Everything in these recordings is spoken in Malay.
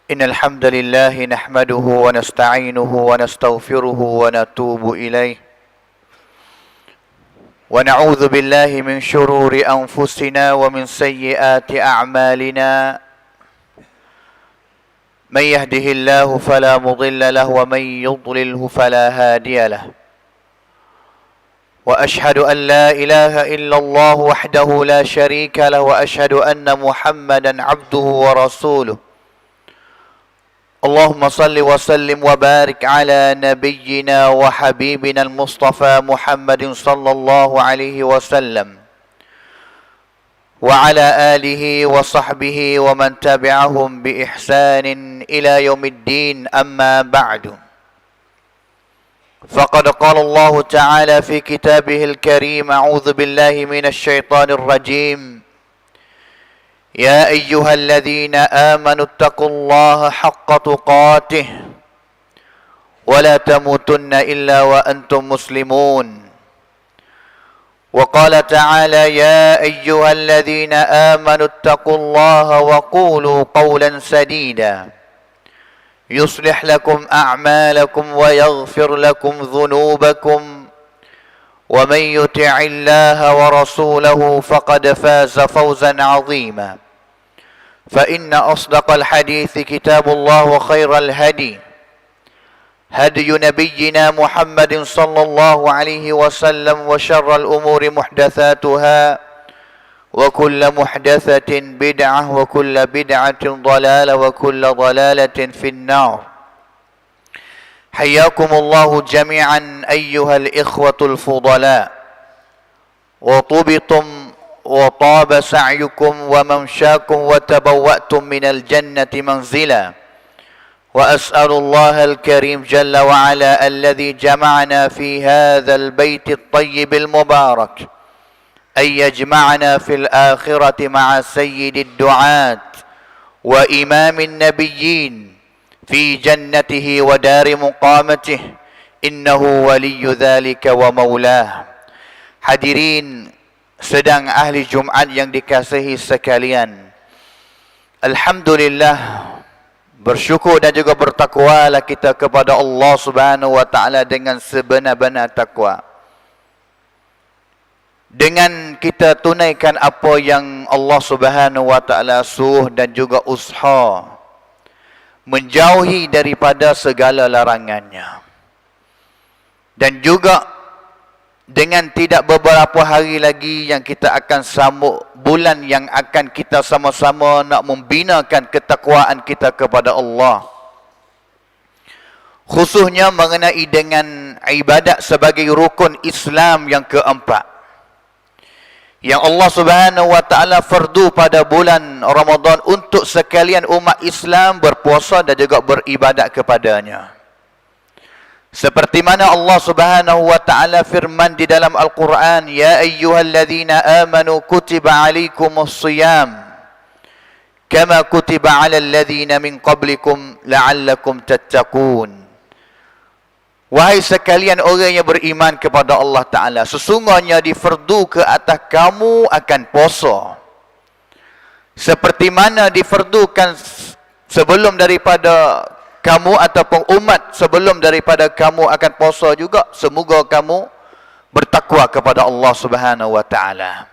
إن الحمد لله نحمده ونستعينه ونستغفره ونتوب إليه ونعوذ بالله من شرور أنفسنا ومن سيئات أعمالنا من يهده الله فلا مضل له ومن يضلله فلا هادي له وأشهد أن لا إله إلا الله وحده لا شريك له وأشهد أن محمدا عبده ورسوله اللهم صل وسلم وبارك على نبينا وحبيبنا المصطفى محمد صلى الله عليه وسلم وعلى آله وصحبه ومن تبعهم بإحسان إلى يوم الدين أما بعد فقد قال الله تعالى في كتابه الكريم أعوذ بالله من الشيطان الرجيم يا أيها الذين آمنوا اتقوا الله حق تقاته ولا تموتن إلا وأنتم مسلمون وقال تعالى يا أيها الذين آمنوا اتقوا الله وقولوا قولا سديدا يصلح لكم أعمالكم ويغفر لكم ذنوبكم ومن يطع الله ورسوله فقد فاز فوزا عظيما فإن أصدق الحديث كتاب الله وخير الهدي هدي نبينا محمد صلى الله عليه وسلم وشر الأمور محدثاتها وكل محدثة بدعة وكل بدعة ضلالة وكل ضلالة في النار حياكم الله جميعا أيها الإخوة الفضلاء وطبتم وطاب سعيكم وممشاكم وتبوأتم من الجنة منزلا وأسأل الله الكريم جل وعلا الذي جمعنا في هذا البيت الطيب المبارك أن يجمعنا في الآخرة مع سيد الدعاة وإمام النبيين في جنته ودار مقامته إنه ولي ذلك ومولاه. Hadirin sedang ahli Jumat yang dikasihi sekalian, alhamdulillah, bersyukur dan juga bertakwalah kita kepada Allah Subhanahu wa taala dengan sebenar-benar takwa. Dengan kita tunaikan apa yang Allah Subhanahu wa taala suruh dan juga usaha menjauhi daripada segala larangannya. Dan juga dengan tidak beberapa hari lagi yang kita akan sambut bulan yang akan kita sama-sama nak membinakan ketakwaan kita kepada Allah. Khususnya mengenai dengan ibadat sebagai rukun Islam yang keempat, yang Allah Subhanahu wa taala fardu pada bulan Ramadan untuk sekalian umat Islam berpuasa dan juga beribadat kepadanya. Seperti mana Allah Subhanahu wa taala firman di dalam Al-Quran, ya ayyuhalladzina amanu kutiba alaikumus shiyam kama kutiba alal ladzina min qablikum la'allakum tattaqun. Wahai sekalian orang yang beriman kepada Allah Ta'ala, sesungguhnya difardu ke atas kamu akan puasa seperti mana difardukan sebelum daripada kamu ataupun umat sebelum daripada kamu akan puasa juga. Semoga kamu bertakwa kepada Allah Subhanahu wa taala.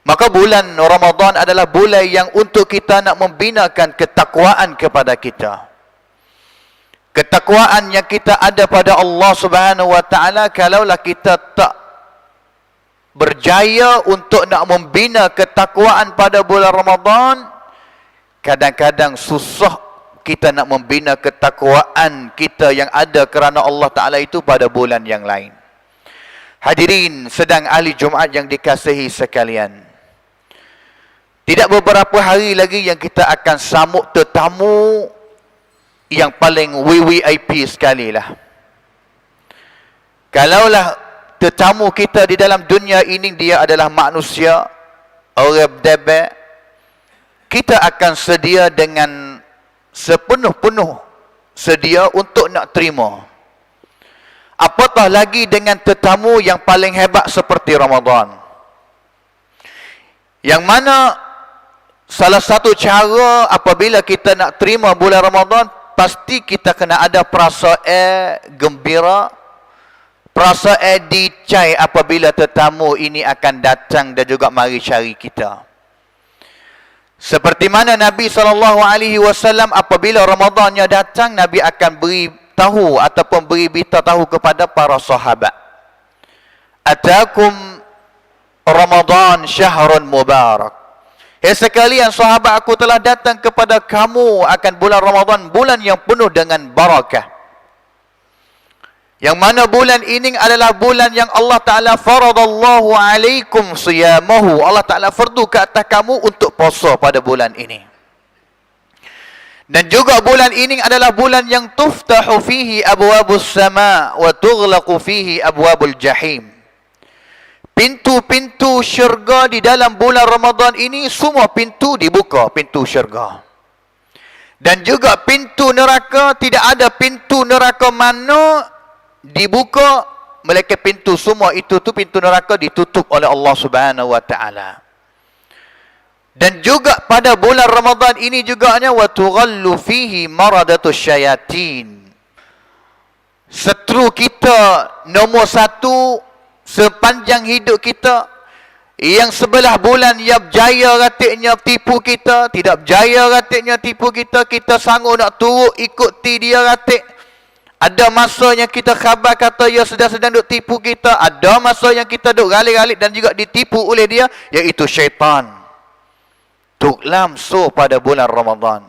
Maka bulan Ramadan adalah bulan yang untuk kita nak membinakan ketakwaan kepada kita. Ketakwaan yang kita ada pada Allah Subhanahu wa taala, kalaulah kita tak berjaya untuk nak membina ketakwaan pada bulan Ramadan, kadang-kadang susah kita nak membina ketakwaan kita yang ada kerana Allah Ta'ala itu pada bulan yang lain. Hadirin sedang ahli Jumaat yang dikasihi sekalian, tidak beberapa hari lagi yang kita akan sambut tetamu yang paling VVIP sekali lah. Kalaulah tetamu kita di dalam dunia ini dia adalah manusia, orang berdebek, kita akan sedia dengan sepenuh-penuh sedia untuk nak terima. Apatah lagi dengan tetamu yang paling hebat seperti Ramadan, yang mana salah satu cara apabila kita nak terima bulan Ramadan, pasti kita kena ada perasaan gembira, perasaan dicai apabila tetamu ini akan datang dan juga mari cari kita. Seperti mana Nabi SAW apabila Ramadannya datang, Nabi akan beri tahu ataupun beri berita tahu kepada para sahabat, Atakum Ramadan syahrun mubarak. Sekalian sahabat, aku telah datang kepada kamu akan bulan Ramadan, bulan yang penuh dengan barakah. Yang mana bulan ini adalah bulan yang Allah Ta'ala faradallahu alaikum siyamahu. Allah Ta'ala fardu ke atas kamu untuk puasa pada bulan ini. Dan juga bulan ini adalah bulan yang tuftahu fihi abwabus sama' wa tughlaqu fihi abwabul jahim. Pintu-pintu syurga di dalam bulan Ramadan ini, semua pintu dibuka, pintu syurga. Dan juga pintu neraka, tidak ada pintu neraka mana dibuka, melainkan pintu semua itu tu pintu neraka ditutup oleh Allah Subhanahu wa taala. Dan juga pada bulan Ramadan ini juga wa tughallu fihi maradatus syayatin. Setru kita nombor satu sepanjang hidup kita, yang sebelah bulan ia berjaya ratiknya tipu kita, tidak berjaya ratiknya tipu kita, kita sanggup nak turut ikuti dia ratik. Ada masa yang kita khabar kata ia sedang duk tipu kita. Ada masa yang kita duk galik-galik dan juga ditipu oleh dia, iaitu syaitan. Tuklam so pada bulan Ramadan.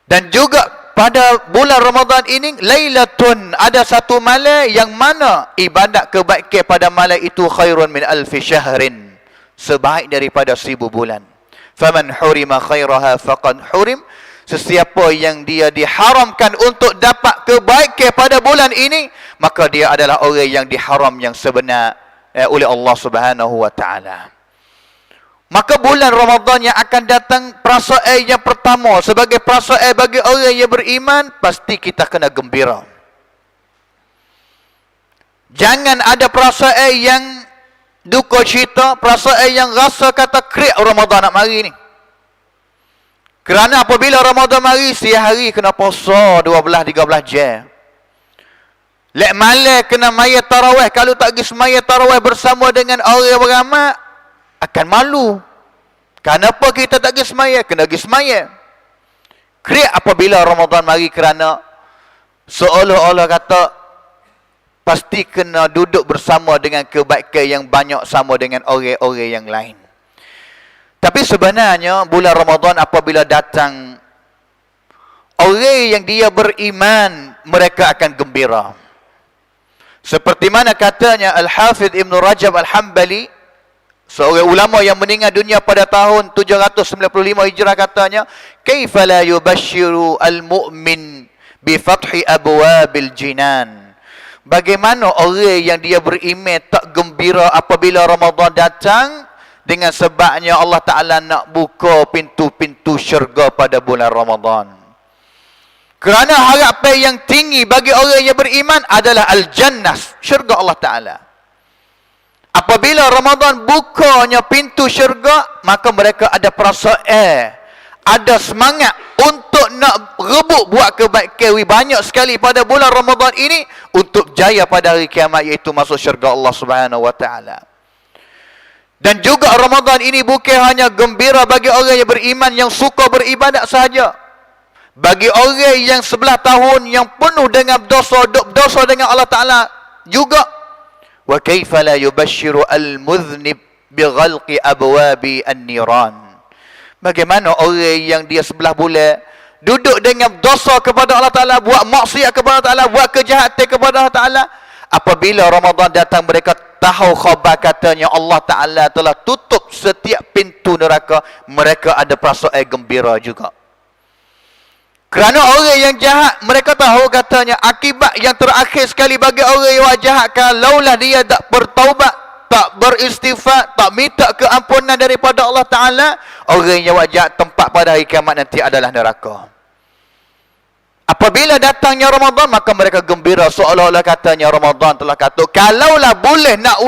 Dan juga pada bulan Ramadan ini, Lailatun, ada satu malam yang mana ibadat kebaikan pada malam itu khairun min alfi syahrin, sebaik daripada 1000 bulan. Faman hurima khairaha faqad hurim. Sesiapa yang dia diharamkan untuk dapat kebaikan pada bulan ini, maka dia adalah orang yang diharam yang sebenar oleh Allah Subhanahu wa taala. Maka bulan Ramadan yang akan datang, perasaan yang pertama sebagai perasaan bagi orang yang beriman, pasti kita kena gembira. Jangan ada perasaan yang duka cita, perasaan yang rasa kata kerik Ramadan nak mari ni. Kerana apabila Ramadan mari, setiap hari kena puasa 12-13 jam. Lek malam kena maya tarawih. Kalau tak pergi semaya tarawih bersama dengan orang beramal, akan malu. Kenapa kita tak pergi semaya? Kena pergi semaya. Kerik apabila Ramadan mari, kerana seolah-olah kata pasti kena duduk bersama dengan kebaikan yang banyak sama dengan orang-orang yang lain. Tapi sebenarnya bulan Ramadan apabila datang, orang yang dia beriman, mereka akan gembira. Seperti mana katanya Al-Hafidh Ibn Rajab Al-Hambali, seorang ulama yang meninggal dunia pada tahun 795 Hijrah, katanya, "Kaifa la yubashshiru al-mu'min bi fathi abwabil jinan?" Bagaimana orang yang dia beriman tak gembira apabila Ramadan datang, dengan sebabnya Allah Ta'ala nak buka pintu-pintu syurga pada bulan Ramadan. Kerana harapan yang tinggi bagi orang yang beriman adalah Al-Jannah, syurga Allah Ta'ala. Apabila Ramadan bukanya pintu syurga, maka mereka ada perasaan, ada semangat untuk nak rebut buat kebaikan banyak sekali pada bulan Ramadan ini, untuk jaya pada hari kiamat, iaitu masuk syurga Allah Subhanahu wa Ta'ala. Dan juga Ramadan ini bukan hanya gembira bagi orang yang beriman, yang suka beribadat sahaja. Bagi orang yang sebelah tahun yang penuh dengan dosa dengan Allah Ta'ala juga. Wa kaifa la yubashshiru al-mudhnib bi ghalqi abwabi an-niran. Bagaimana orang yang dia 11 bulan duduk dengan dosa kepada Allah Ta'ala, buat maksiat kepada Allah Ta'ala, buat kejahatan kepada Allah Ta'ala, apabila Ramadan datang mereka tahu khabar katanya Allah Ta'ala telah tutup setiap pintu neraka, mereka ada perasaan gembira juga. Kerana orang yang jahat, mereka tahu katanya akibat yang terakhir sekali bagi orang yang jahat, kalaulah dia tak bertaubat, tak beristighfar, tak minta keampunan daripada Allah Ta'ala, orang yang jahat tempat pada hari kiamat nanti adalah neraka. Apabila datangnya Ramadan, maka mereka gembira, seolah-olah katanya Ramadan telah kata, kalaulah boleh nak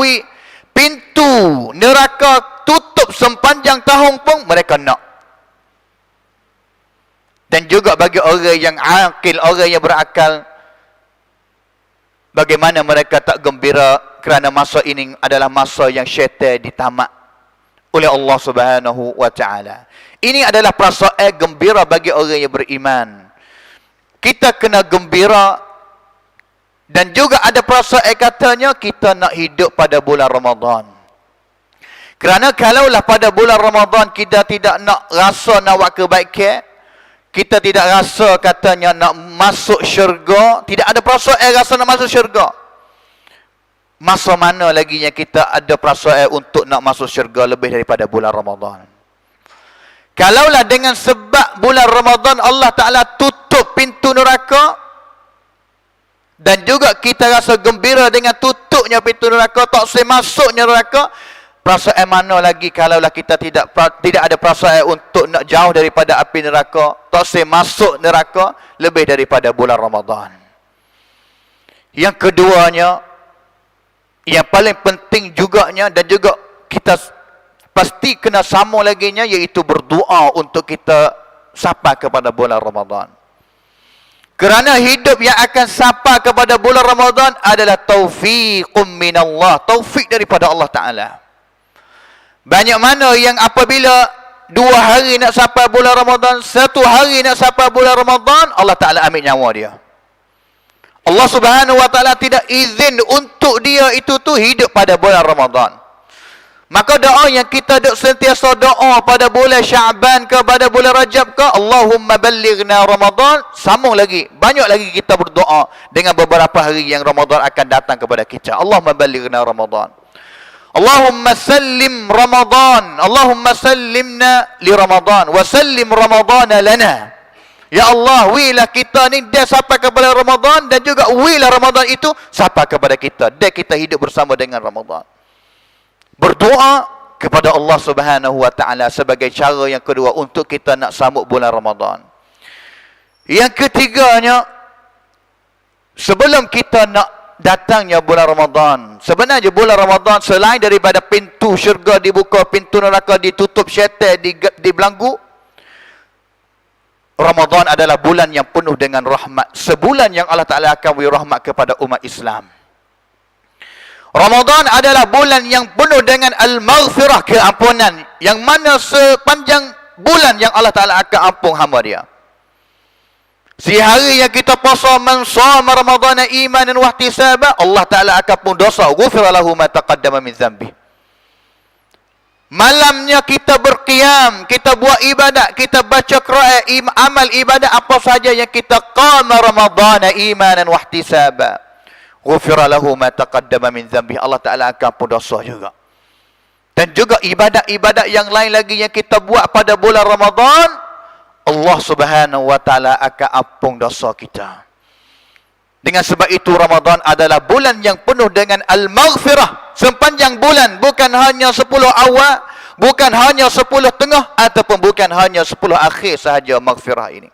pintu neraka tutup sepanjang tahun pun mereka nak. Dan juga bagi orang yang akil, orang yang berakal, bagaimana mereka tak gembira kerana masa ini adalah masa yang syaitan ditamak oleh Allah Subhanahu wa Ta'ala. Ini adalah perasaan gembira bagi orang yang beriman. Kita kena gembira. Dan juga ada perasaan katanya kita nak hidup pada bulan Ramadan. Kerana kalaulah pada bulan Ramadan kita tidak nak rasa nak buat kebaikan, kita tidak rasa katanya nak masuk syurga, tidak ada perasaan rasa nak masuk syurga, masa mana lagi yang kita ada perasaan untuk nak masuk syurga lebih daripada bulan Ramadan? Kalaulah dengan sebab bulan Ramadan Allah Ta'ala tutup pintu neraka, dan juga kita rasa gembira dengan tutupnya pintu neraka, tak boleh masuknya neraka, perasaan mana lagi kalaulah kita tidak ada perasaan untuk nak jauh daripada api neraka, tak boleh masuk neraka lebih daripada bulan Ramadan. Yang keduanya, yang paling penting juganya, dan juga kita pasti kena sama laginya, iaitu berdoa untuk kita sampai kepada bulan Ramadan. Kerana hidup yang akan sampai kepada bulan Ramadan adalah taufiqum minallah, taufik daripada Allah Ta'ala. Banyak mana yang apabila 2 hari nak sampai bulan Ramadan, 1 hari nak sampai bulan Ramadan, Allah Ta'ala ambil nyawa dia. Allah Subhanahu wa Ta'ala tidak izin untuk dia itu hidup pada bulan Ramadan. Maka doa yang kita duk sentiasa doa pada bulan Syaban ke, pada bulan Rajab ke, Allahumma ballighna Ramadan, sambung lagi, banyak lagi kita berdoa dengan beberapa hari yang Ramadan akan datang kepada kita. Allahumma ballighna Ramadan, Allahumma sallim Ramadan, Allahumma sallimna li Ramadan wa sallim Ramadan lana. Ya Allah, wilah kita ni dia sampai kepada Ramadan, dan juga wilah Ramadan itu sampai kepada kita, dan kita hidup bersama dengan Ramadan. Berdoa kepada Allah Subhanahu wa Ta'ala sebagai cara yang kedua untuk kita nak sambut bulan Ramadan. Yang ketiganya, sebelum kita nak datangnya bulan Ramadan, sebenarnya bulan Ramadan selain daripada pintu syurga dibuka, pintu neraka ditutup, syaitan dibelenggu, Ramadan adalah bulan yang penuh dengan rahmat. Sebulan yang Allah Ta'ala akan beri rahmat kepada umat Islam. Ramadan adalah bulan yang penuh dengan al-maghfirah, keampunan, yang mana sepanjang bulan yang Allah Ta'ala akan ampun hamba dia. Si hari yang kita puasa, man shama ramadhana imanan wa ihtisaban, Allah Ta'ala akan pun dosa, ghufira lahu ma taqaddama min dhanbi. Malamnya kita berqiyam, kita buat ibadat, kita baca Quran, amal ibadat apa saja yang kita qama ramadhana imanan wa ihtisaban, ghufira lahu ma taqaddama min dhanbi, Allah Ta'ala akan ampun dosa juga. Dan juga ibadat-ibadat yang lain lagi yang kita buat pada bulan Ramadan, Allah Subhanahu wa Ta'ala akan ampun dosa kita. Dengan sebab itu Ramadan adalah bulan yang penuh dengan al-maghfirah. Sepanjang bulan, bukan hanya 10 awal, bukan hanya 10 tengah, ataupun bukan hanya 10 akhir sahaja maghfirah ini.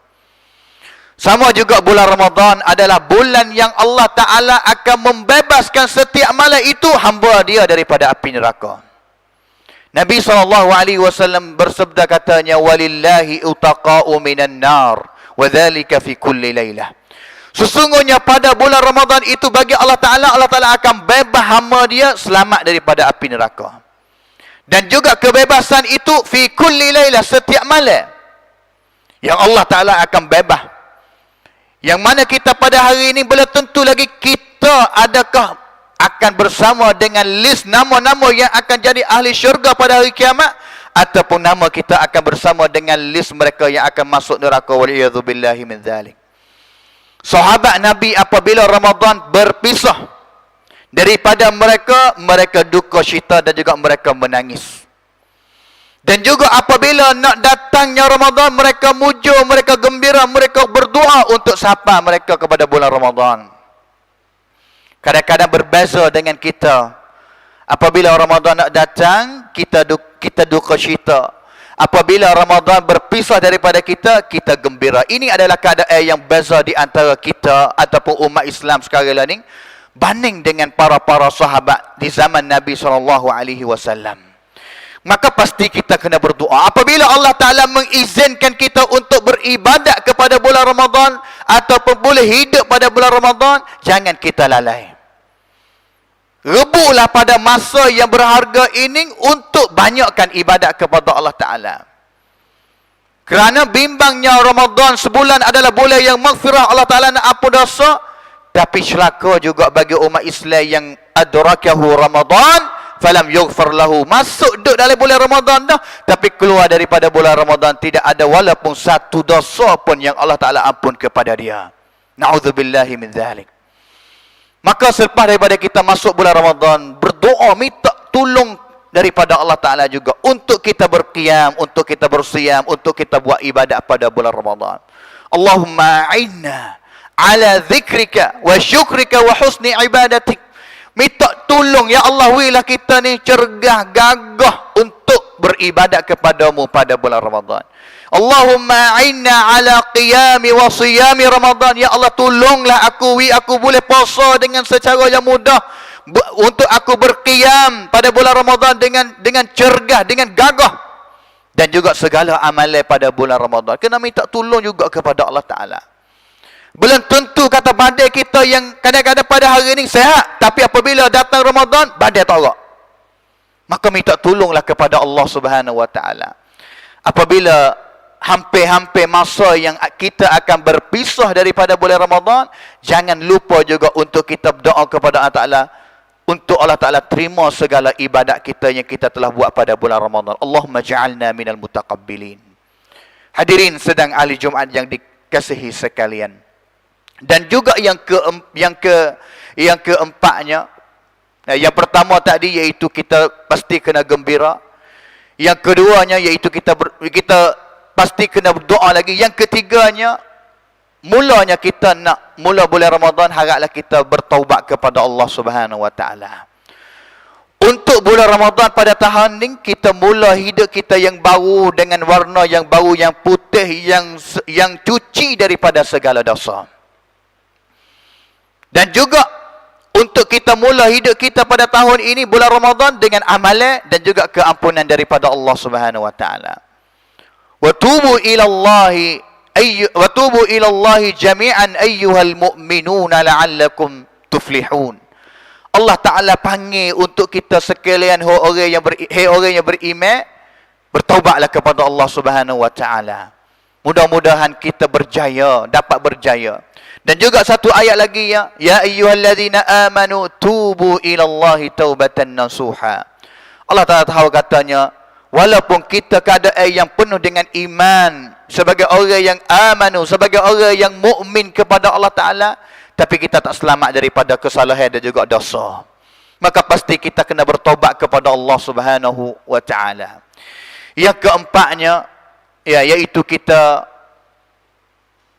Sama juga bulan Ramadan adalah bulan yang Allah Ta'ala akan membebaskan setiap malam itu hamba dia daripada api neraka. Nabi SAW bersabda katanya, walillahi utaqa'u minan nar, wa dhalika fi kulli laylah. Sesungguhnya pada bulan Ramadan itu bagi Allah Ta'ala akan bebas hamba dia selamat daripada api neraka. Dan juga kebebasan itu fi kulli laylah, setiap malam yang Allah Ta'ala akan bebas. Yang mana kita pada hari ini belum tentu lagi kita adakah akan bersama dengan list nama-nama yang akan jadi ahli syurga pada hari kiamat, ataupun nama kita akan bersama dengan list mereka yang akan masuk neraka, waliyadzubillahi min dzalik. Sahabat Nabi apabila Ramadan berpisah daripada mereka, mereka duka cita dan juga mereka menangis. Dan juga apabila nak datangnya Ramadan, mereka mujur, mereka gembira, mereka berdoa untuk sapa mereka kepada bulan Ramadan. Kadang-kadang berbeza dengan kita. Apabila Ramadan nak datang, kita duka cita. Apabila Ramadan berpisah daripada kita, kita gembira. Ini adalah keadaan yang beza di antara kita ataupun umat Islam sekarang ini banding dengan para sahabat di zaman Nabi SAW. Maka pasti kita kena berdoa. Apabila Allah Ta'ala mengizinkan kita untuk beribadat kepada bulan Ramadan ataupun boleh hidup pada bulan Ramadan, jangan kita lalai. Rebutlah pada masa yang berharga ini untuk banyakkan ibadat kepada Allah Ta'ala. Kerana bimbangnya Ramadan sebulan adalah bulan yang maghfirah, Allah Ta'ala nak ampun dosa. Tapi celaka juga bagi umat Islam yang adrakahu Ramadan falam yughfar lahu. Masuk duduk dalam bulan Ramadan dah, tapi keluar daripada bulan Ramadan tidak ada walaupun satu dosa pun yang Allah Ta'ala ampun kepada dia. Na'udzubillahi min dzalik. Maka selepas daripada kita masuk bulan Ramadan, berdoa minta tolong daripada Allah Ta'ala juga untuk kita berqiyam, untuk kita bersiam, untuk kita buat ibadat pada bulan Ramadan. Allahumma a'inna ala zikrika wa syukrika wa husni ibadatik. Minta tolong ya Allah, wilah kita ni cergah gagah untuk beribadat kepadamu pada bulan Ramadan. Allahumma a'inna ala qiyami wa siyami Ramadan. Ya Allah, tolonglah aku boleh puasa dengan secara yang mudah, untuk aku berqiyam pada bulan Ramadan dengan cergah, dengan gagah, dan juga segala amalan pada bulan Ramadan. Kena minta tolong juga kepada Allah Ta'ala. Belum tentu kata badai kita yang kadang-kadang pada hari ini sehat, tapi apabila datang Ramadan, badai tarak. Maka minta tolonglah kepada Allah Subhanahu Wa Ta'ala. Apabila hampir-hampir masa yang kita akan berpisah daripada bulan Ramadan, jangan lupa juga untuk kita berdoa kepada Allah Ta'ala, untuk Allah Ta'ala terima segala ibadat kita yang kita telah buat pada bulan Ramadan. Allahumma ja'alna minal mutaqabbilin. Hadirin sedang ahli Jumaat yang dikasihi sekalian. Dan juga yang keempatnya, yang pertama tadi iaitu kita pasti kena gembira. Yang keduanya iaitu kita pasti kena berdoa lagi. Yang ketiganya, mulanya kita nak mula bulan Ramadan, haraplah kita bertaubat kepada Allah Subhanahu Wa Ta'ala. Untuk bulan Ramadan pada tahun ini, kita mula hidup kita yang baru, dengan warna yang baru, yang putih, yang cuci daripada segala dosa. Dan juga untuk kita mula hidup kita pada tahun ini, bulan Ramadan, dengan amalan dan juga keampunan daripada Allah Subhanahu Wa Ta'ala. Wa tubu ila Allahi jami'an ayyuhal mu'minuna la'allakum tuflihun. Allah Ta'ala panggil untuk kita sekalian, orang yang beriman, bertaubatlah kepada Allah Subhanahu Wa Ta'ala. Mudah-mudahan kita berjaya, dapat berjaya. Dan juga satu ayat lagi, ya ayyuhalladzina amanu tubu ilallahi taubatan nasuha. Allah Ta'ala tahu katanya, walaupun kita keadaan yang penuh dengan iman, sebagai orang yang amanu, sebagai orang yang mukmin kepada Allah Ta'ala, tapi kita tak selamat daripada kesalahan dan juga dosa. Maka pasti kita kena bertobat kepada Allah Subhanahu Wa Ta'ala. Yang keempatnya, iaitu kita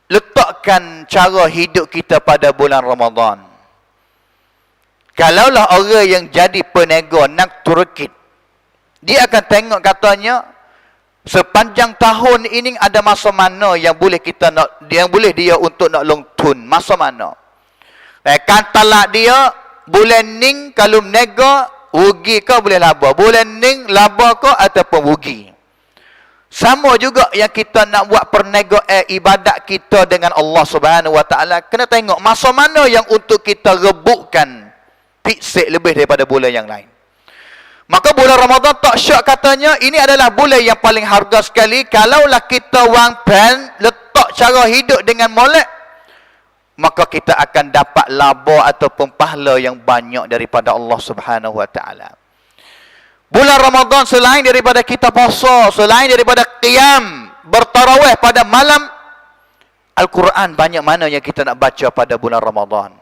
letakkan cara hidup kita pada bulan Ramadan. Kalaulah orang yang jadi peniaga nak turkit, dia akan tengok katanya, sepanjang tahun ini ada masa mana yang boleh kita nak, yang boleh dia untuk nak long tun, masa mana. Katalah dia bulan ning kalau meniaga rugi ke boleh laba, bulan ning laba ke ataupun rugi. Sama juga yang kita nak buat perniagaan ibadat kita dengan Allah Subhanahu Wa Ta'ala, kena tengok masa mana yang untuk kita rebutkan piksik lebih daripada bulan yang lain. Maka bulan Ramadan tak syak katanya, ini adalah bulan yang paling harga sekali. Kalaulah kita wang plan, letak cara hidup dengan molek, maka kita akan dapat laba ataupun pahala yang banyak daripada Allah Subhanahu Wa Ta'ala. Bulan Ramadan selain daripada kita puasa, selain daripada qiyam, bertarawih pada malam, Al-Quran banyak mana yang kita nak baca pada bulan Ramadan.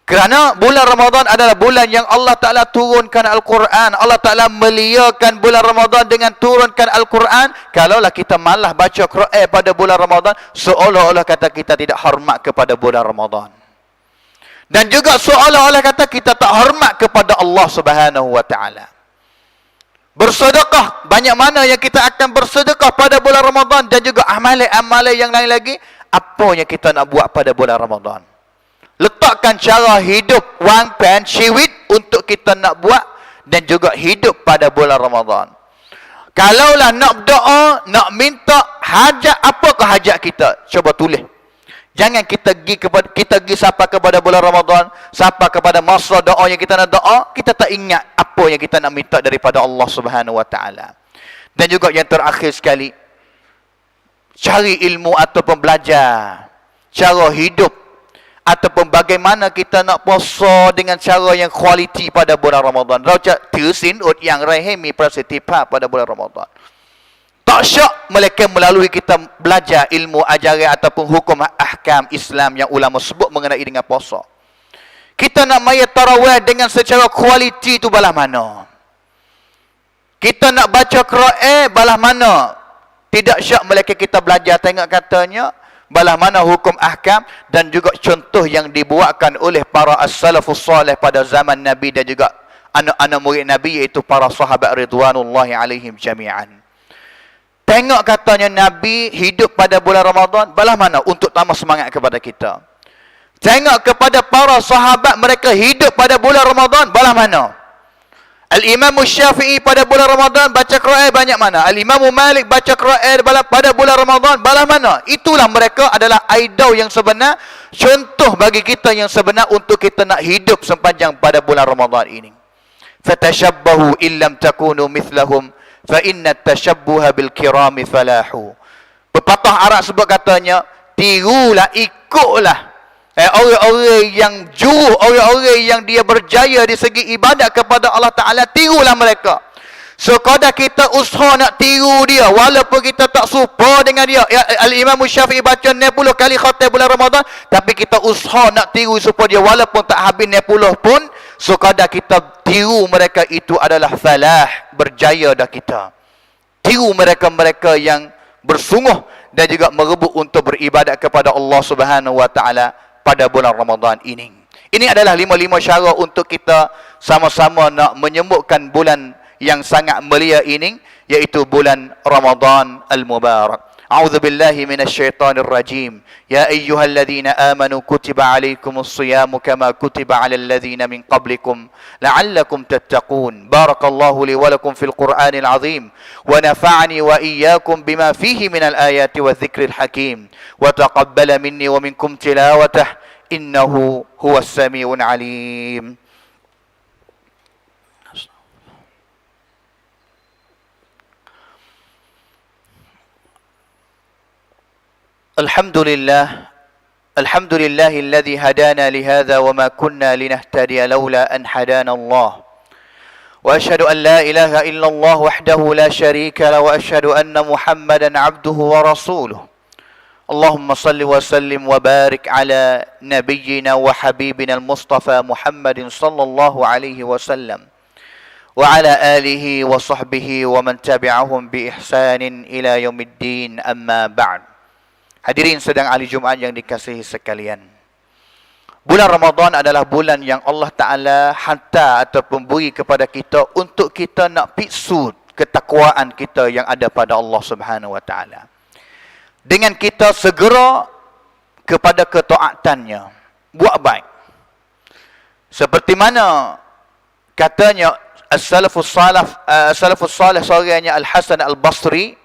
Kerana bulan Ramadan adalah bulan yang Allah Ta'ala turunkan Al-Quran. Allah Ta'ala meliakan bulan Ramadan dengan turunkan Al-Quran. Kalaulah kita malah baca Quran pada bulan Ramadan, seolah-olah kata kita tidak hormat kepada bulan Ramadan. Dan juga seolah-olah kata kita tak hormat kepada Allah Subhanahu Wa Ta'ala. Bersedekah, banyak mana yang kita akan bersedekah pada bulan Ramadan. Dan juga amalan-amalan yang lain lagi. Apa yang kita nak buat pada bulan Ramadan? Letakkan cara hidup wang pen ciwit untuk kita nak buat dan juga hidup pada bulan Ramadan. Kalaulah nak berdoa, nak minta hajat, apakah hajat kita? Cuba tulis. Jangan kita pergi sampai kepada bulan Ramadan, sampai kepada masa doa yang kita nak doa, kita tak ingat apa yang kita nak minta daripada Allah Subhanahu Wa Taala. Dan juga yang terakhir sekali, cari ilmu ataupun belajar cara hidup ataupun bagaimana kita nak puasa dengan cara yang kualiti pada bulan Ramadan. Rauca tersin ut yang rahimi prasetipa pada bulan Ramadan. Tak syak melainkan melalui kita belajar ilmu ajaran ataupun hukum ahkam Islam yang ulama sebut mengenai dengan puasa. Kita nak maya tarawih dengan secara kualiti tu balah mana? Kita nak baca Quran balah mana? Tidak syak melainkan kita belajar tengok katanya balah mana hukum ahkam dan juga contoh yang dibuatkan oleh para as-salafus salih pada zaman Nabi dan juga anak-anak murid Nabi, iaitu para sahabat ridwanullahi alaihim jami'an. Tengok katanya Nabi hidup pada bulan Ramadan, balah mana untuk tambah semangat kepada kita. Tengok kepada para sahabat, mereka hidup pada bulan Ramadan, balah mana? Al-Imam Syafi'i pada bulan Ramadan baca Quran banyak mana? Al-Imam Malik baca Quran pada bulan Ramadan balah mana? Itulah mereka adalah idol yang sebenar, contoh bagi kita yang sebenar untuk kita nak hidup sepanjang pada bulan Ramadan ini. Fatashabbahu illam takunu mithlahum fa inna tashabbuha bil kirami falahu. Pepatah Arab sebut katanya, tirulah, ikutlah orang-orang yang jujur, orang-orang yang dia berjaya di segi ibadat kepada Allah Ta'ala, tirulah mereka. So, kadang kita usaha nak tiru dia, walaupun kita tak serupa dengan dia. Al-Imam Syafi'i baca 60 kali khatam bulan Ramadan, tapi kita usaha nak tiru supaya dia, walaupun tak habis 60 pun. So, kadang kita tiru mereka, itu adalah falah, berjaya dah kita. Tiru mereka-mereka yang bersungguh dan juga merebut untuk beribadat kepada Allah Subhanahu Wa Ta'ala pada bulan Ramadan ini. Ini adalah 5 cara untuk kita sama-sama nak menyembuhkan bulan yang sangat mulia ini, yaitu bulan Ramadan al-Mubarak. A'udzu billahi minasyaitonir rajim. Ya ayyuhalladzina amanu kutiba alaikumus shiyamu kama kutiba alal ladzina min qablikum la'allakum tattaqun. Barakallahu li wa lakum fil Qur'anil azim wa nafa'ani wa iyyakum bima fihi minal ayati wadh-dhikril hakim wa taqabbala minni wa minkum tilawatahu innahu huwas samiul alim. Alhamdulillah alladhi hadana lihadha wa ma kunna linahtadiya lawla an hadana Allah. Wa ashhadu an la ilaha illallah wahdahu la sharika lahu wa ashhadu anna Muhammadan abduhu wa rasuluh. Allahumma salli wa sallim wa barik ala nabiyyina wa habibina al-Mustafa Muhammadin sallallahu alaihi wasallam wa ala alihi wa sahbihi wa man tabi'ahum bi ihsanin ila yaumiddin, amma ba'd. Hadirin sedang ahli Jumaat yang dikasihi sekalian. Bulan Ramadan adalah bulan yang Allah Ta'ala hantar ataupun beri kepada kita untuk kita nak piksut ketakwaan kita yang ada pada Allah Subhanahu Wa Ta'ala. Dengan kita segera kepada ketaatannya, buat baik. Seperti mana katanya As-Salafus Salih seorangnya Al-Hasan Al-Basri,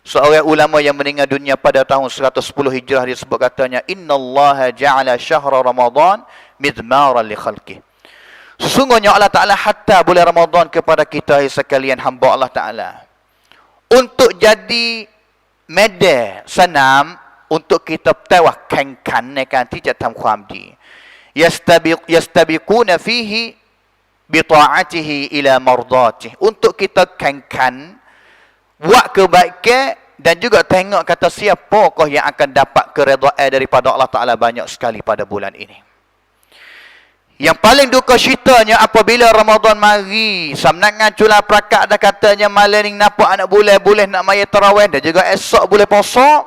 seorang ulama yang meninggal dunia pada tahun 110 Hijrah, dia sebut katanya, innallaha ja'ala syahra Ramadan midmaran li khalqih. Sesungguhnya Allah Ta'ala hatta bulan Ramadan kepada kita sekalian hamba Allah Ta'ala untuk jadi medan senam untuk kita tawakkan kan tidak ทำความดี yastabiquna fihi bi ta'atihi ila mardatihi, untuk kita kengkan buat kebaikan dan juga tengok kata siapakah yang akan dapat keredaan daripada Allah Ta'ala banyak sekali pada bulan ini. Yang paling duka ceritanya apabila Ramadan mari, samnangan cula prakak dah katanya malam ni nampak anak boleh nak maya tarawih dan juga esok boleh puasa.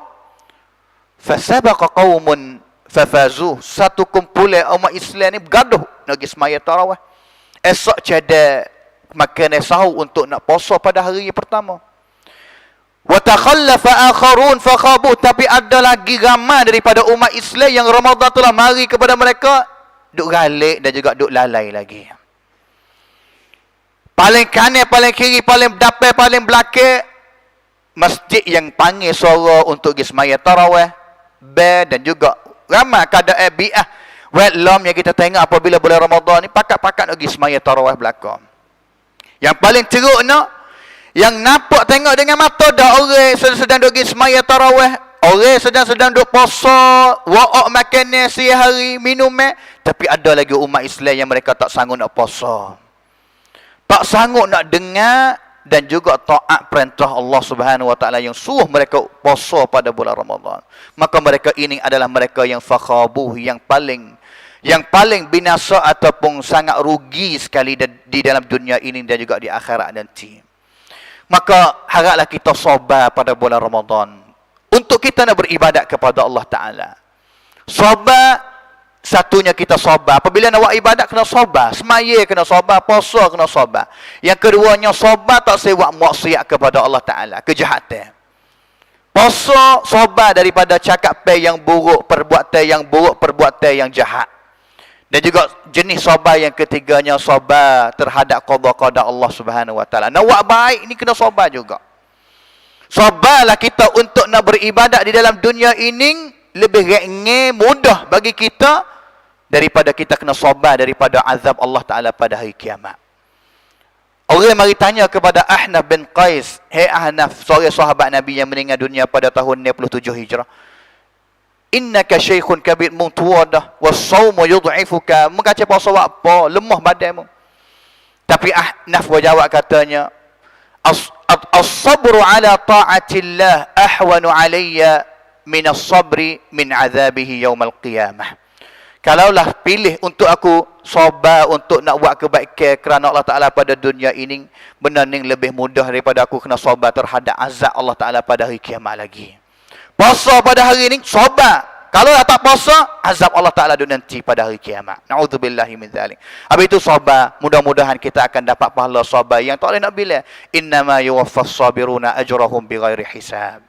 Fasabaqa qaumun fafazu, satu kumpulan umat Islam ni bergaduh nak pergi semaya tarawih. Esok ada makan sahur untuk nak puasa pada hari yang pertama. Wa takhallafa akharun fakhabu, tapi ada lagi ramai daripada umat Islam yang Ramadan telah mari kepada mereka duk galik dan juga duk lalai lagi. Paling kanan, paling kiri, paling depan, paling belakang masjid yang panggil suara untuk pergi semaya tarawih, bel dan juga ramai keadaan bi'ah wedlom yang kita tengok apabila bulan Ramadan ni pakat-pakat nak pergi semaya tarawih belakang. Yang paling teruk nak, yang nampak tengok dengan mata dah orang sedang duk pergi semaya tarawih, orang sedang duk puasa, wa'ak makan siang hari, minum tapi ada lagi umat Islam yang mereka tak sanggup nak puasa, tak sanggup nak dengar dan juga taat perintah Allah Subhanahu Wa Taala yang suruh mereka puasa pada bulan Ramadan. Maka mereka ini adalah mereka yang fakhabuh, yang paling binasa ataupun sangat rugi sekali di dalam dunia ini dan juga di akhirat nanti. Maka haraplah kita sabar pada bulan Ramadan untuk kita nak beribadat kepada Allah Ta'ala. Sabar, satunya kita sabar. Apabila nak buat ibadat, kena sabar. Semaya kena sabar, puasa kena sabar. Yang keduanya, sabar tak buat maksiat kepada Allah Ta'ala, kejahatan. Puasa, sabar daripada cakap yang buruk, perbuatan yang jahat. Dan juga jenis sabar yang ketiganya, sabar terhadap qada-qada Allah Subhanahu Wa Taala. Nak buat baik ni kena sabar juga. Sabarlah kita untuk nak beribadat di dalam dunia ini lebih ringan, mudah bagi kita daripada kita kena sabar daripada azab Allah Ta'ala pada hari kiamat. Orang mari tanya kepada Ahnaf bin Qais, "Hei Ahnaf, seorang sahabat Nabi yang meninggal dunia pada tahun 97 Hijrah. Innaka syekhun kabir, mu tua dah, was-sawmu yud'ifuka." Mengaca puasa apa? Lemah badanmu. Tapi Ahnaf jawab katanya, "As-sabru ala ta'atillah ahwanu alayya min as-sabri min azabihi yaumal qiyamah." Kalaulah pilih untuk aku sabar untuk nak buat kebaikan kerana Allah Ta'ala pada dunia ini, benar ni lebih mudah daripada aku kena sabar terhadap azab Allah Ta'ala pada hari kiamat lagi. Puasa pada hari ini, sabar. Kalau tak puasa, azab Allah Ta'ala nanti pada hari kiamat. Na'udzubillahi min dzalik. Habis itu sabar. Mudah-mudahan kita akan dapat pahala sabar yang tak boleh nak bila. Innama yuwaffas sabiruna ajrahum bighairi hisab.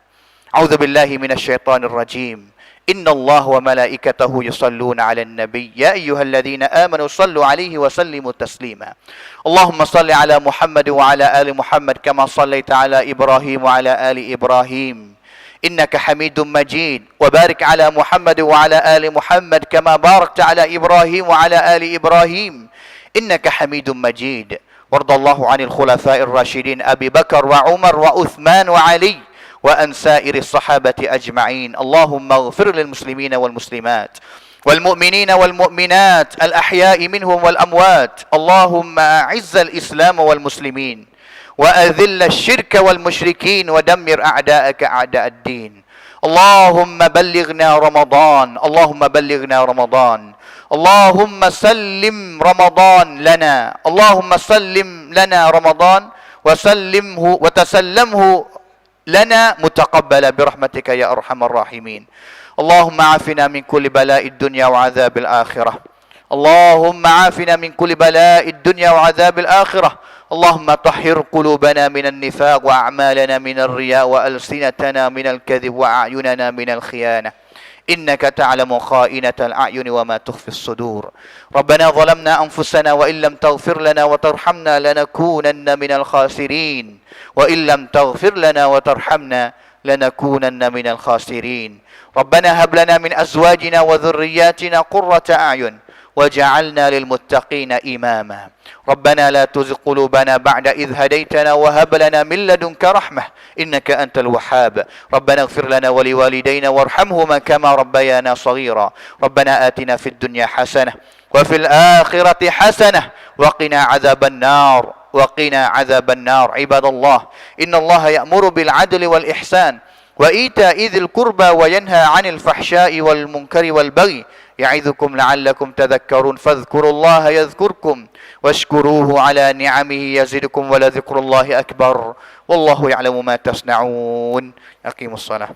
A'udzubillahi minasyaitonir rajim. Inna Allah wa malaikatahu yusalluna 'alan nabiy ya ayyuhalladzina amanu sallu 'alaihi wa sallimu taslima. Allahumma salli 'ala Muhammad wa 'ala ali Muhammad kama sallaita 'ala Ibrahim wa 'ala ali Ibrahim. إنك حميد مجيد وبارك على محمد وعلى آل محمد كما باركت على إبراهيم وعلى آل إبراهيم إنك حميد مجيد وارض الله عن الخلفاء الراشدين أبي بكر وعمر وعثمان وعلي وأن سائر الصحابة أجمعين اللهم اغفر للمسلمين والمسلمات والمؤمنين والمؤمنات الأحياء منهم والأموات اللهم أعز الإسلام والمسلمين وأذل الشرك والمشركين ودمر أعداءك أعداء الدين اللهم بلغنا رمضان اللهم بلغنا رمضان اللهم سلم رمضان لنا اللهم سلم لنا رمضان وسلمه وتسلمه لنا متقبلا برحمتك يا أرحم الراحمين اللهم عافنا من كل بلاء الدنيا وعذاب الآخرة اللهم عافنا من كل بلاء الدنيا وعذاب الآخرة اللهم طهر قلوبنا من النفاق وأعمالنا من الرياء وألسنتنا من الكذب وأعيننا من الخيانة إنك تعلم خائنة الأعين وما تخفي الصدور ربنا ظلمنا أنفسنا وإن لم تغفر لنا وترحمنا لنكونن من الخاسرين وإن لم تغفر لنا وترحمنا لنكونن من الخاسرين ربنا هب لنا من أزواجنا وذرياتنا قرة أعين وجعلنا للمتقين إماما ربنا لا تزغ قلوبنا بعد إذ هديتنا وهب لنا من لدنك رحمة إنك أنت الوهاب ربنا اغفر لنا ولوالدينا وارحمهما كما ربيانا صغيرا ربنا آتنا في الدنيا حسنة وفي الآخرة حسنة وقنا عذاب النار عباد الله إن الله يأمر بالعدل والإحسان وإيتاء ذي القربى وينهى عن الفحشاء والمنكر والبغي يعظكم لعلكم تذكرون فاذكروا الله يذكركم واشكروه على نعمه يزدكم ولذكر الله أكبر والله يعلم ما تصنعون أقيموا الصلاة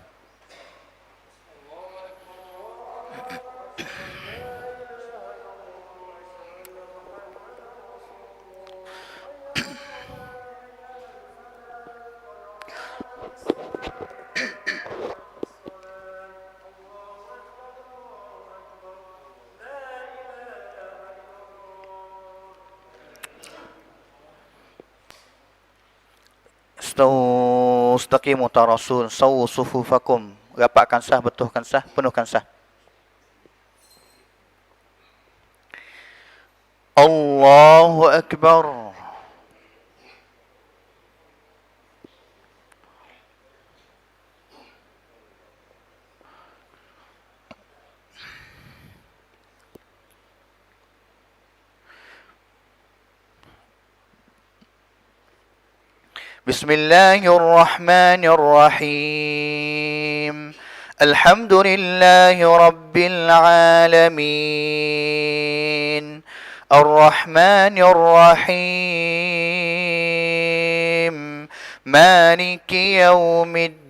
Istaqimu tarasul sawu sufufakum rapatkan sah betulkan sah penuhkan sah Allahu akbar بسم الله الرحمن الرحيم الحمد لله رب العالمين الرحمن الرحيم مالك يوم الدين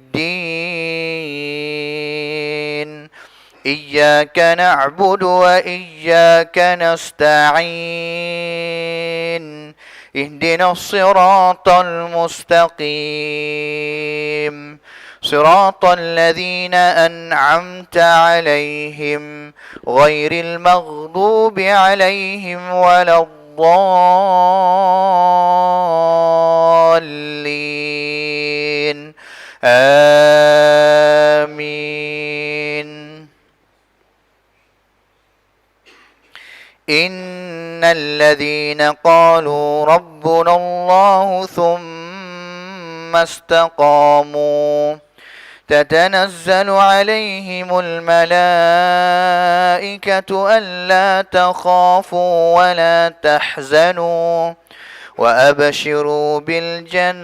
إياك نعبد وإياك نستعين اهدنا الصراط المستقيم صراط الذين أنعمت عليهم غير المغضوب عليهم ولا الضالين آمين إن الذين قالوا ربنا الله ثم استقاموا تتنزل عليهم الملائكة ألا تخافوا ولا تحزنوا وأبشروا بالجنة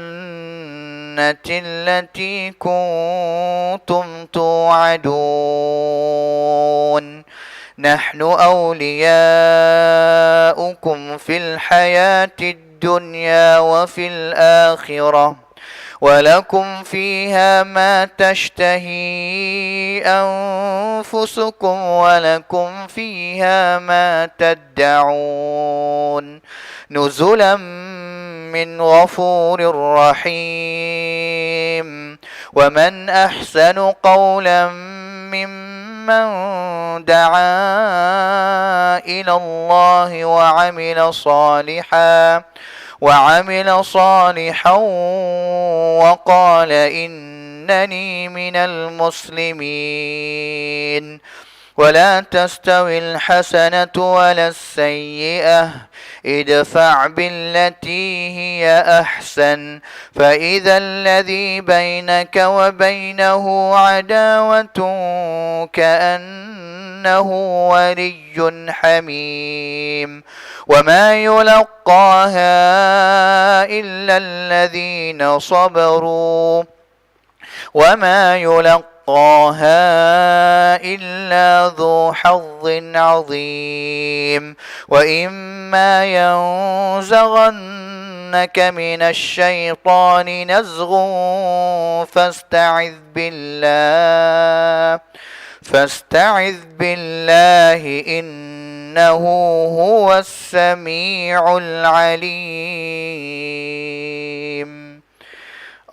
التي كنتم توعدون نحن أولياؤكم في الحياة الدنيا وفي الآخرة ولكم فيها ما تشتهي أنفسكم ولكم فيها ما تدعون نزلا من غفور رحيم ومن أحسن قولا ممن دعا إلى الله وعمل صالحا وقال إنني من المسلمين ولا تستوي الحسنة ولا السيئة ادفع بالتي هي أحسن فإذا الذي بينك وبينه عداوة كأنه ولي حميم وما يلقاها إلا الذين صبروا وما يلقاها إلا ذو حظ عظيم وإما ينزغنك من الشيطان نزغ فاستعذ بالله إنه هو السميع العليم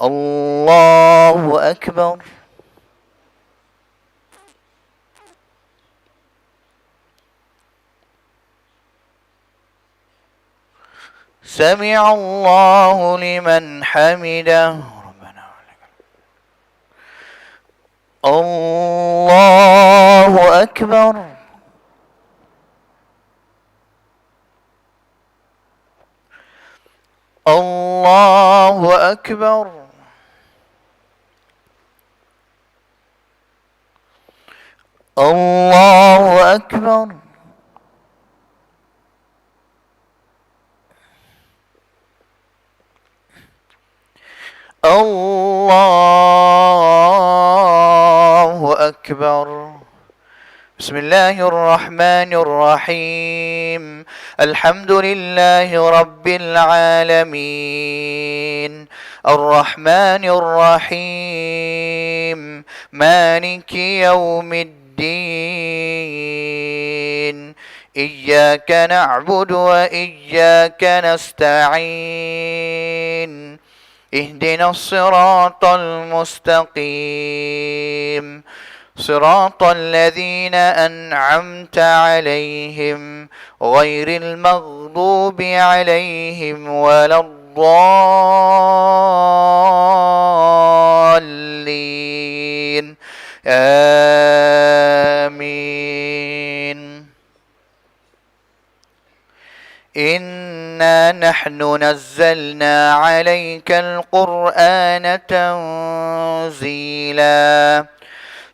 الله أكبر سمع الله لمن حمده الله أكبر أكبر الله أكبر الله أكبر بسم الله الرحمن الرحيم الحمد لله رب العالمين الرحمن الرحيم مالك يوم الدين إياك نعبد وإياك نستعين اهدنا الصراط المستقيم صراط الذين أنعمت عليهم غير المغضوب عليهم ولا الضالين آمين إنا نحن نزلنا عليك القرآن تنزيلا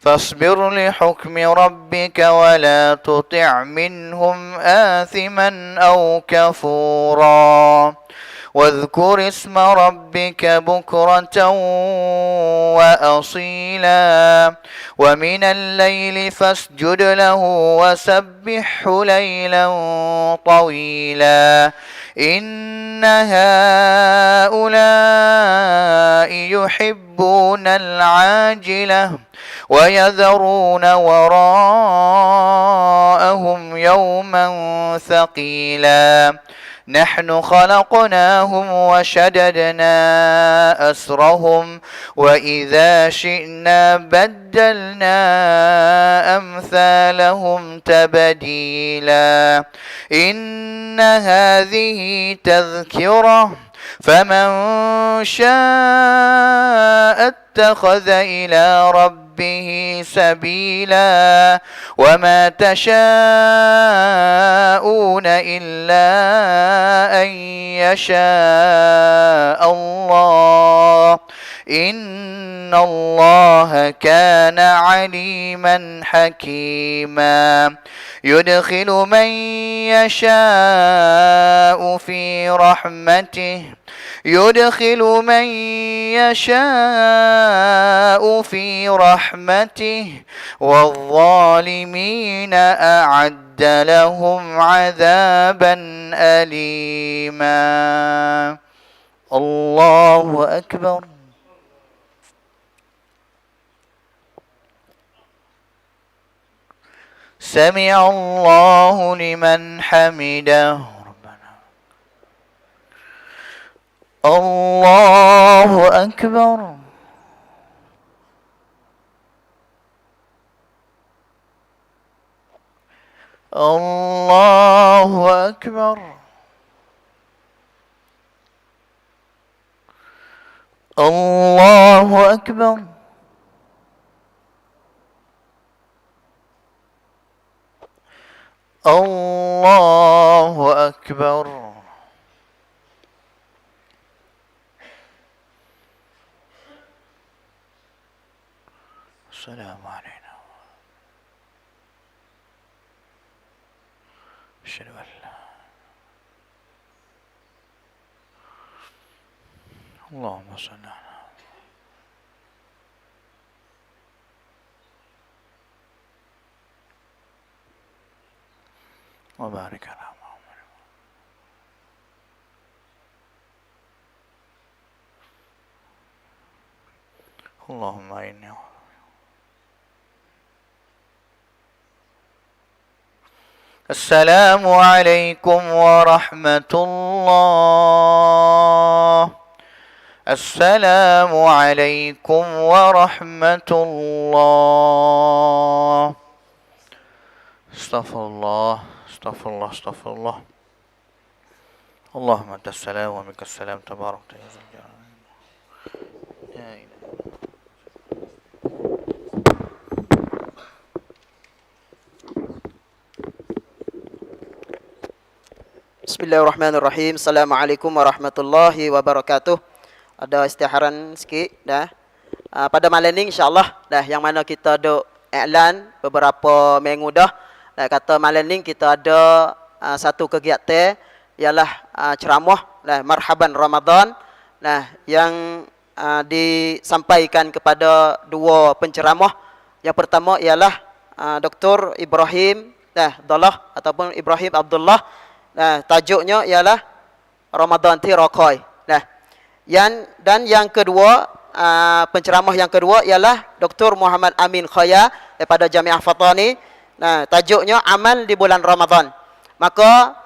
فاصبر لحكم ربك ولا تطع منهم آثما أو كفورا واذكر اسم ربك بكرة وأصيلا ومن الليل فاسجد له وسبحه ليلا طويلا إن هؤلاء يحبون العاجلة ويذرون وراءهم يوما ثقيلا نحن خلقناهم وشددنا أسرهم وإذا شئنا بدلنا أمثالهم تبديلا إن هذه تذكرة فمن شاء اتخذ إلى ربه سبيلا وما تشاءون إلا أن يشاء الله إن الله كان عليما حكيما يدخل من يشاء في رحمته والظالمين أعد لهم عذابا أليما الله أكبر سمع الله لمن حمده الله أكبر الله أكبر الله أكبر الله أكبر السلام علينا أشهد أن لا اللهم صل على وبارك على محمد اللهم إني السلام عليكم ورحمة الله السلام عليكم ورحمة الله استغفر الله استغفر الله استغفر الله اللهم أنت السلام ومنك السلام تبارك يا ذا الجلال يا إله. Bismillahirrahmanirrahim. Assalamualaikum warahmatullahi wabarakatuh. ada istiharan sikit dah. Pada malam ni insya-Allah dah yang mana kita duk iklan beberapa minggu dah. Kata malam ni kita ada satu kegiatan ialah ceramah marhaban Ramadan yang disampaikan kepada dua penceramah. Yang pertama ialah Dr. Ibrahim Abdullah ataupun Ibrahim Abdullah. Tajuknya ialah Ramadan Tirakai. Dan yang kedua, penceramah yang kedua ialah Dr. Muhammad Amin Khaya daripada Jamiah Fatani. Tajuknya Amal di Bulan Ramadan. Maka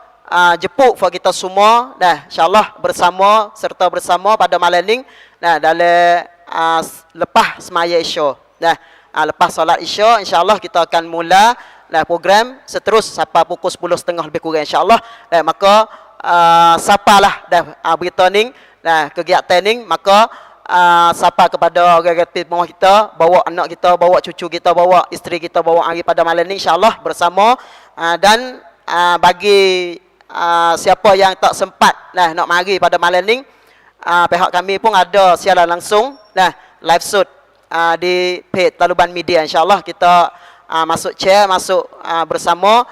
jemput for kita semua insya-Allah bersama pada malam ni dalam lepas semaya Isya. Lepas solat Isya insya-Allah kita akan mula program seterus sampai pukul 10.30 lebih kurang insya-Allah. Maka sapalah berita ni kegiatan ni, maka sapa kepada orang-orang rumah kita, bawa anak kita, bawa cucu kita, bawa isteri kita, bawa hari pada malam ni insya-Allah bersama. Dan bagi siapa yang tak sempat nak mari pada malam ni, pihak kami pun ada siaran langsung live shoot di page Taluban Media. InsyaAllah kita masuk chair, masuk bersama.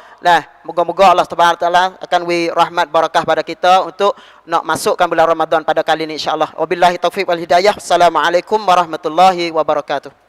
Moga-moga Allah Subhanahu Wa Taala akan beri rahmat barakah pada kita untuk nak masukkan bulan Ramadan pada kali ini insya-Allah. Wabillahi taufiq wal hidayah. Assalamualaikum warahmatullahi wabarakatuh.